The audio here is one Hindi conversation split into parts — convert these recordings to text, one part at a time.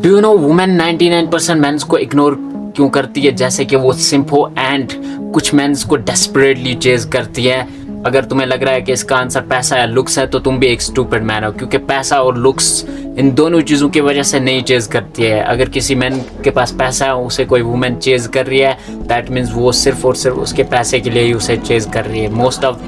Do you know women 99% mens को इग्नोर क्यों करती है? जैसे कि वो सिंप हो एंड कुछ मेंस को डेस्परेटली चेज करती है। अगर तुम्हें लग रहा है कि इसका आंसर पैसा या लुक्स है तो तुम भी एक स्टूपिड मैन हो, क्योंकि पैसा और लुक्स इन दोनों चीज़ों की वजह से नहीं चेज करती है। अगर किसी मैन के पास पैसा है, उसे कोई वुमेन चेज कर रही है, दैट मीन्स वो सिर्फ और सिर्फ उसके पैसे के लिए ही उसे चेज कर रही है। मोस्ट ऑफ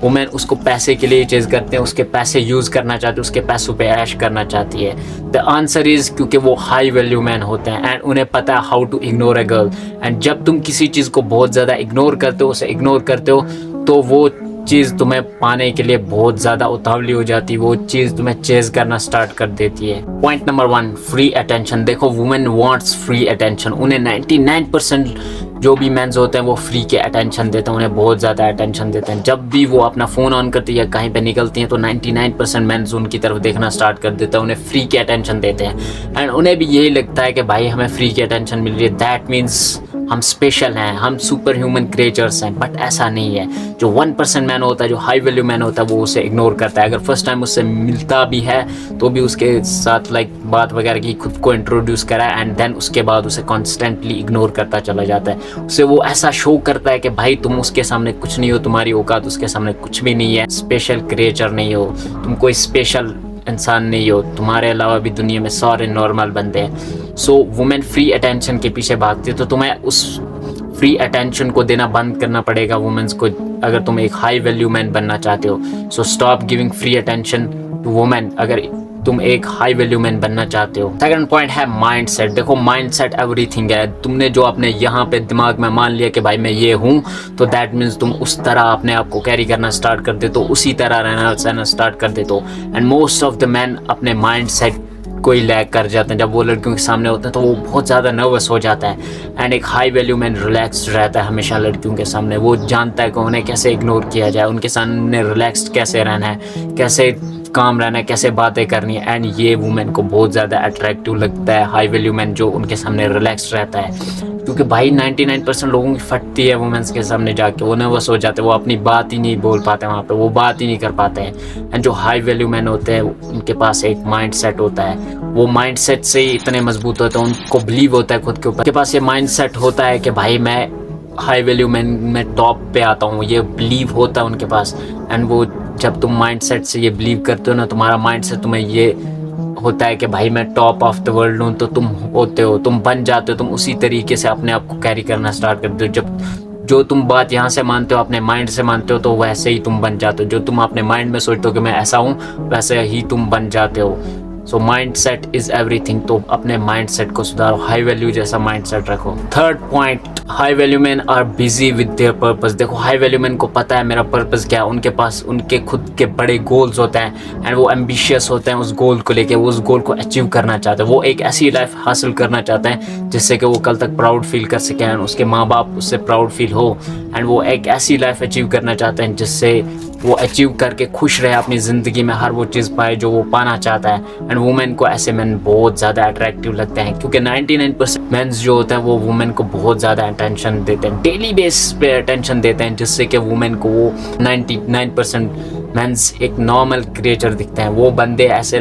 वुमेन उसको पैसे के लिए ही चेज करते हैं, उसके पैसे यूज़ करना चाहते हैं, उसके पैसों पे ऐश करना चाहती है। द आंसर इज़ क्योंकि वो हाई वैल्यू मैन होते हैं एंड उन्हें पता है how to ignore a girl. And जब तुम किसी चीज़ को बहुत ज़्यादा इग्नोर करते हो, उसे इग्नोर करते हो, तो वो चीज़ तुम्हें पाने के लिए बहुत ज़्यादा उतावली हो जाती है, वो चीज़ तुम्हें चेज करना स्टार्ट कर देती है। Point number 1, free attention. देखो वुमेन वांट्स फ्री अटेंशन। उन्हें 99% जो भी मेंस होते हैं वो फ्री के अटेंशन देते हैं, उन्हें बहुत ज़्यादा अटेंशन देते हैं। जब भी वो अपना फ़ोन ऑन करती है या कहीं पे निकलती हैं तो 99% मेंस उनकी तरफ देखना स्टार्ट कर देते हैं, उन्हें फ्री के अटेंशन देते हैं। एंड उन्हें भी यही लगता है कि भाई हमें फ्री की अटेंशन मिल रही है, दैट मीन्स हम स्पेशल हैं, हम सुपर ह्यूमन क्रिएचर्स हैं। बट ऐसा नहीं है। जो 1% मैन होता है, जो हाई वैल्यू मैन होता है, वो उसे इग्नोर करता है। अगर फर्स्ट टाइम उससे मिलता भी है तो भी उसके साथ बात वगैरह की, खुद को इंट्रोड्यूस करा एंड देन उसके बाद उसे कॉन्स्टेंटली इग्नोर करता चला जाता है। उसे वो ऐसा शो करता है कि भाई तुम उसके सामने कुछ नहीं हो, तुम्हारी औकात उसके सामने कुछ भी नहीं है, स्पेशल क्रिएचर नहीं हो, तुम कोई स्पेशल इंसान नहीं हो, तुम्हारे अलावा भी दुनिया में सारे नॉर्मल बंदे हैं। सो वुमेन फ्री अटेंशन के पीछे भागती है, तो तुम्हें उस फ्री अटेंशन को देना बंद करना पड़ेगा वुमेन्स को, अगर तुम एक हाई वैल्यू मैन बनना चाहते हो। So stop giving free attention to women अगर तुम एक हाई वैल्यू मैन बनना चाहते हो। सेकंड पॉइंट है माइंड सेट। देखो माइंड सेट एवरीथिंग है। तुमने जो अपने यहाँ पे दिमाग में मान लिया कि भाई मैं ये हूँ, तो दैट मीन्स तुम उस तरह अपने आप को कैरी करना स्टार्ट कर देते हो, उसी तरह रहना स्टार्ट कर देते हो। And most of the man अपने माइंड सेट को ही लैग कर जाते हैं। जब वो लड़कियों के सामने होते हैं तो वो बहुत ज़्यादा नर्वस हो जाता है। एंड एक हाई वैल्यू मैन रिलैक्स्ड रहता है हमेशा लड़कियों के सामने। वो जानता है कि उन्हें कैसे इग्नोर किया जाए, उनके सामने रिलैक्स्ड कैसे रहना है, कैसे काम रहना है, कैसे बातें करनी है। एंड ये वुमेन को बहुत ज़्यादा अट्रैक्टिव लगता है हाई वैल्यू मैन जो उनके सामने रिलैक्स्ड रहता है, क्योंकि भाई 99% लोगों की फटती है वुमेन्स के सामने जाके, वो नर्वस हो जाते हैं, वो अपनी बात ही नहीं बोल पाते वहाँ पे, वो बात ही नहीं कर पाते हैं। एंड जो हाई वैल्यू मैन होते हैं उनके पास एक माइंड सेट होता है, वो माइंड सेट से ही इतने मजबूत होते हैं, उनको बिलीव होता है खुद के ऊपर, उनके पास ये माइंड सेट होता है कि भाई मैं हाई वैल्यू मैन में टॉप पे आता हूँ, ये बिलीव होता है उनके पास। एंड वो जब तुम माइंड सेट से ये बिलीव करते हो ना, तुम्हारा माइंड सेट तुम्हें ये होता है कि भाई मैं टॉप ऑफ द वर्ल्ड हूँ, तो तुम होते हो, तुम बन जाते हो, तुम उसी तरीके से अपने आप को कैरी करना स्टार्ट करते हो। जब जो तुम बात यहाँ से मानते हो, अपने माइंड से मानते हो, तो वैसे ही तुम बन जाते हो। जो तुम अपने माइंड में सोचते हो कि मैं ऐसा हूँ, वैसे ही तुम बन जाते हो। So mind set is everything. तो अपने माइंड सेट को सुधारो, हाई वैल्यू जैसा माइंड सेट रखो। Third point, high value man are busy with their purpose. देखो हाई वैल्यू मैन को पता है मेरा पर्पस क्या है, उनके पास उनके खुद के बड़े गोल्स होते हैं एंड वो एम्बिशियस होते हैं उस गोल को लेके, वो उस गोल को अचीव करना चाहते हैं, वो एक ऐसी लाइफ हासिल करना चाहते हैं जिससे कि वो कल तक प्राउड फील कर सकें एंड उसके माँ बाप उससे प्राउड फील हो। एंड वो एक ऐसी लाइफ अचीव करना चाहते हैं जिससे वो अचीव करके खुश रहे अपनी ज़िंदगी में, हर वो चीज़ पाए जो वो पाना चाहता है। एंड वुमेन को ऐसे मैन बहुत ज़्यादा अट्रैक्टिव लगते हैं, क्योंकि 99% मेंस जो होते हैं वो वुमेन को बहुत ज़्यादा अटेंशन देते हैं, डेली बेस पे अटेंशन देते हैं, जिससे कि वुमेन को वो 99% मेंस एक नॉर्मल क्रिएचर दिखते हैं। वो बंदे ऐसे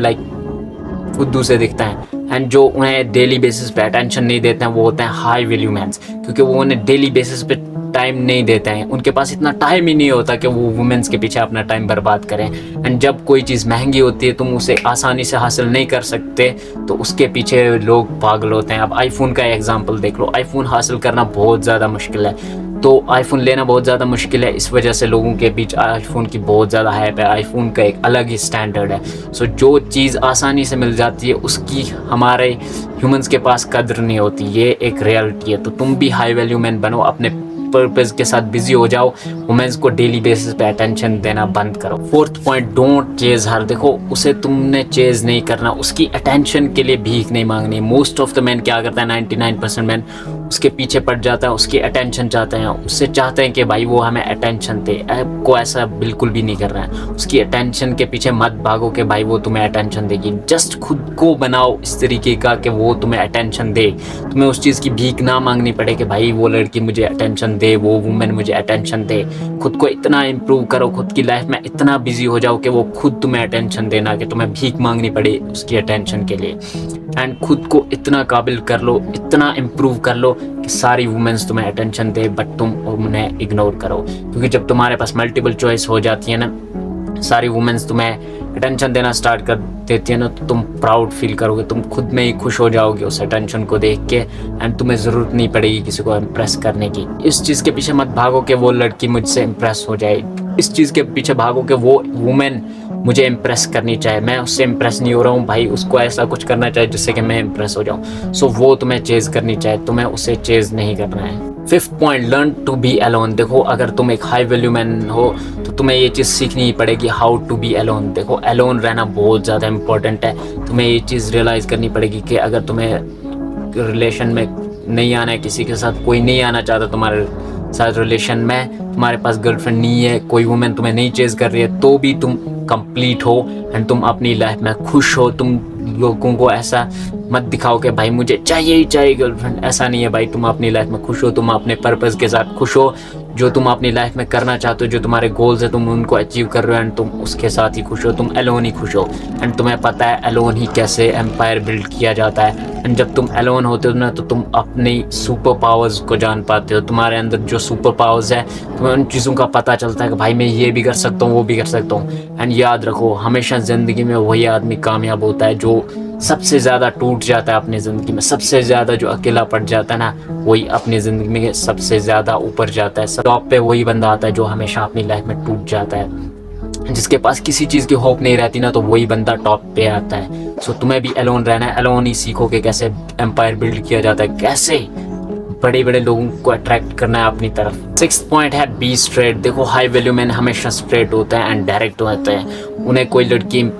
फुद्दू से दिखते हैं। एंड जो उन्हें डेली बेसिस पे अटेंशन नहीं देते हैं वो होते हैं हाई वैल्यू मैंस, क्योंकि वो उन्हें डेली बेसिस पे टाइम नहीं देते हैं, उनके पास इतना टाइम ही नहीं होता कि वो वुमेन्स के पीछे अपना टाइम बर्बाद करें। एंड जब कोई चीज़ महंगी होती है, तुम उसे आसानी से हासिल नहीं कर सकते, तो उसके पीछे लोग पागल होते हैं। अब आईफोन का एग्जांपल देख लो, आईफोन हासिल करना बहुत ज़्यादा मुश्किल है, तो आईफोन लेना बहुत ज़्यादा मुश्किल है, इस वजह से लोगों के बीच आईफोन की बहुत ज़्यादा हाइप है, आईफोन का एक अलग ही स्टैंडर्ड है। सो जो चीज़ आसानी से मिल जाती है उसकी हमारे ह्यूमंस के पास कद्र नहीं होती, ये एक रियलिटी है। तो तुम भी हाई वैल्यू मैन बनो, अपने पर्पस के साथ बिजी हो जाओ, वुमेन्स को डेली बेसिस पे अटेंशन देना बंद करो। फोर्थ पॉइंट, डोंट चेज हर। देखो उसे तुमने चेज नहीं करना, उसकी अटेंशन के लिए भीख नहीं मांगनी। मोस्ट ऑफ द मैन क्या करता है, 99% मैन उसके पीछे पड़ जाता है, उसकी अटेंशन चाहते हैं, उससे चाहते हैं कि भाई वो हमें अटेंशन दे। आपको ऐसा बिल्कुल भी नहीं करना है, उसकी अटेंशन के पीछे मत भागो कि भाई वो तुम्हें अटेंशन देगी। जस्ट खुद को बनाओ इस तरीके का कि वो तुम्हें अटेंशन दे, तुम्हें उस चीज़ की भीख ना मांगनी पड़े कि भाई वो लड़की मुझे अटेंशन दे, वो वुमेन मुझे अटेंशन दे। खुद को इतना इम्प्रूव करो, खुद की लाइफ में इतना बिजी हो जाओ कि वो खुद तुम्हें अटेंशन देना, कि तुम्हें भीख मांगनी पड़े उसकी अटेंशन के लिए। एंड खुद को इतना काबिल कर लो, इतना इम्प्रूव कर लो कि सारी वुमेन्स तुम्हें अटेंशन दे बट तुम उन्हें इग्नोर करो। क्योंकि जब तुम्हारे पास मल्टीपल चॉइस हो जाती है ना, सारी वुमेन्स तुम्हें अटेंशन देना स्टार्ट कर देती है ना, तो तुम प्राउड फील करोगे, तुम खुद में ही खुश हो जाओगे उस अटेंशन को देख के, एंड तुम्हें ज़रूरत नहीं पड़ेगी किसी को इम्प्रेस करने की। इस चीज़ के पीछे मत भागो कि वो लड़की मुझसे इम्प्रेस हो जाए, इस चीज़ के पीछे भागो कि वो वुमेन मुझे इम्प्रेस करनी चाहिए, मैं उससे इम्प्रेस नहीं हो रहा हूँ भाई, उसको ऐसा कुछ करना चाहिए जिससे कि मैं इम्प्रेस हो जाऊँ। सो वो तुम्हें चेज़ करनी चाहिए, तुम्हें उसे चेज़ नहीं करना है। 5th point, learn to be alone. देखो अगर तुम एक हाई वैल्यू मैन हो तो तुम्हें ये चीज़ सीखनी ही पड़ेगी, हाउ टू बी अलोन। देखो अलोन रहना बहुत ज़्यादा इंपॉर्टेंट है, तुम्हें ये चीज़ रियलाइज़ करनी पड़ेगी कि अगर तुम्हें रिलेशन में नहीं आना है किसी के साथ, कोई नहीं आना चाहता तुम्हारे साथ रिलेशन में, तुम्हारे पास गर्लफ्रेंड नहीं है, कोई वुमेन तुम्हें नहीं चेज़ कर रही है, तो भी तुम कंप्लीट हो एंड तुम अपनी लाइफ में खुश हो। तुम लोगों को ऐसा मत दिखाओ कि भाई मुझे चाहिए ही चाहिए गर्लफ्रेंड, ऐसा नहीं है भाई, तुम अपनी लाइफ में खुश हो, तुम अपने पर्पस के साथ खुश हो, जो तुम अपनी लाइफ में करना चाहते हो, जो तुम्हारे गोल्स है तुम उनको अचीव कर रहे हो एंड तुम उसके साथ ही खुश हो, तुम अलोन ही खुश हो। एंड तुम्हें पता है अलोन ही कैसे एम्पायर बिल्ड किया जाता है। एंड जब तुम अलोन होते हो ना तो तुम अपनी सुपर पावर्स को जान पाते हो, तुम्हारे अंदर जो सुपर पावर्स है तुम्हें उन चीज़ों का पता चलता है कि भाई मैं ये भी कर सकता हूँ, वो भी कर सकता हूँ। एंड याद रखो हमेशा ज़िंदगी में वही आदमी कामयाब होता है जो सबसे ज़्यादा टूट जाता है अपनी ज़िंदगी में, सबसे ज़्यादा जो अकेला पड़ जाता है ना, वही अपनी ज़िंदगी में सबसे ज़्यादा ऊपर जाता है। टॉप पे वही बंदा आता है जो हमेशा अपनी लाइफ में टूट जाता है। जिसके पास किसी चीज़ की होप नहीं रहती ना, तो वही बंदा टॉप पे आता है। सो तुम्हें भी अलोन रहना है, अलोन ही सीखो कि कैसे एम्पायर बिल्ड किया जाता है, कैसे बड़े बड़े लोगों को अट्रैक्ट करना है अपनी तरफ। 6th पॉइंट है बी स्ट्रेट। देखो हाई वैल्यू मैन हमेशा स्ट्रेट होते हैं एंड डायरेक्ट होते हैं, उन्हें कोई लड़की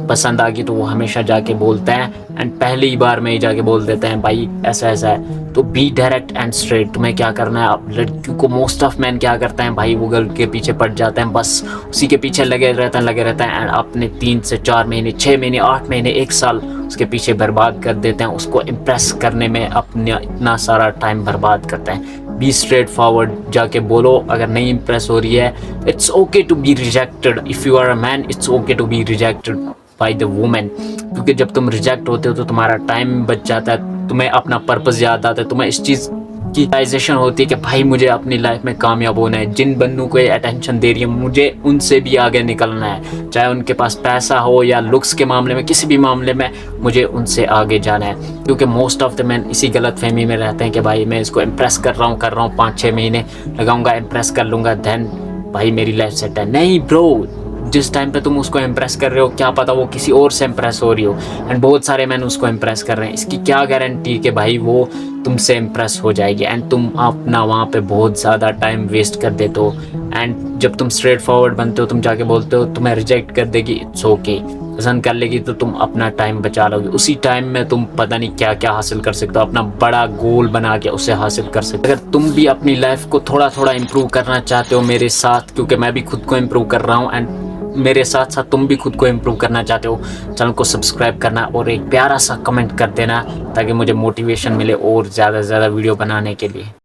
पसंद आ गई तो वो हमेशा जाके बोलते हैं एंड पहली बार में ही जाके बोल देते हैं भाई ऐसा ऐसा है। तो बी डायरेक्ट एंड स्ट्रेट, तुम्हें क्या करना है। अब लड़कियों को मोस्ट ऑफ मैन क्या करते हैं भाई, वो गर्ल के पीछे पड़ जाते हैं, बस उसी के पीछे लगे रहते हैं एंड अपने 3 से 4 महीने, 6 महीने, 8 महीने, 1 साल उसके पीछे बर्बाद कर देते हैं, उसको इम्प्रेस करने में अपना इतना सारा टाइम बर्बाद करते हैं। बी स्ट्रेट फॉरवर्ड, जाके बोलो अगर नहीं इम्प्रेस हो रही है, it's okay to be rejected. If you are a man it's okay to be rejected by the women. क्योंकि जब तुम रिजेक्ट होते हो तो तुम्हारा टाइम बच जाता है, तुम्हें अपना पर्पस याद आता है, तुम्हें इस चीज़ की रियलाइजेशन होती है कि भाई मुझे अपनी लाइफ में कामयाब होना है, जिन बंदों को ये अटेंशन दे रही है मुझे उनसे भी आगे निकलना है, चाहे उनके पास पैसा हो या लुक्स के मामले में, किसी भी मामले में मुझे उनसे आगे जाना है। क्योंकि मोस्ट ऑफ द मैन इसी गलत फहमी में रहते हैं कि भाई मैं इसको इम्प्रेस कर रहा हूँ 5-6 महीने लगाऊंगा, इम्प्रेस कर लूँगा, देन भाई मेरी लाइफ सेट है। नहीं ब्रो, जिस टाइम पे तुम उसको इम्प्रेस कर रहे हो क्या पता वो किसी और से इम्प्रेस हो रही हो, एंड बहुत सारे मैन उसको इम्प्रेस कर रहे हैं, इसकी क्या गारंटी कि भाई वो तुमसे इम्प्रेस हो जाएगी, एंड तुम अपना वहाँ पे बहुत ज़्यादा टाइम वेस्ट कर देते हो। एंड जब तुम स्ट्रेट फॉरवर्ड बनते हो, तुम जाके बोलते हो तुम्हें रिजेक्ट कर देगी, इट्स ओके, पसंद कर लेगी तो तुम अपना टाइम बचा लोगे, उसी टाइम में तुम पता नहीं क्या क्या हासिल कर सकते हो, अपना बड़ा गोल बना के उसे हासिल कर सकते हो। अगर तुम भी अपनी लाइफ को थोड़ा थोड़ा इम्प्रूव करना चाहते हो मेरे साथ, क्योंकि मैं भी खुद को इम्प्रूव कर रहा हूँ एंड मेरे साथ साथ तुम भी खुद को इम्प्रूव करना चाहते हो, चैनल को सब्सक्राइब करना और एक प्यारा सा कमेंट कर देना ताकि मुझे मोटिवेशन मिले और ज़्यादा से ज़्यादा वीडियो बनाने के लिए।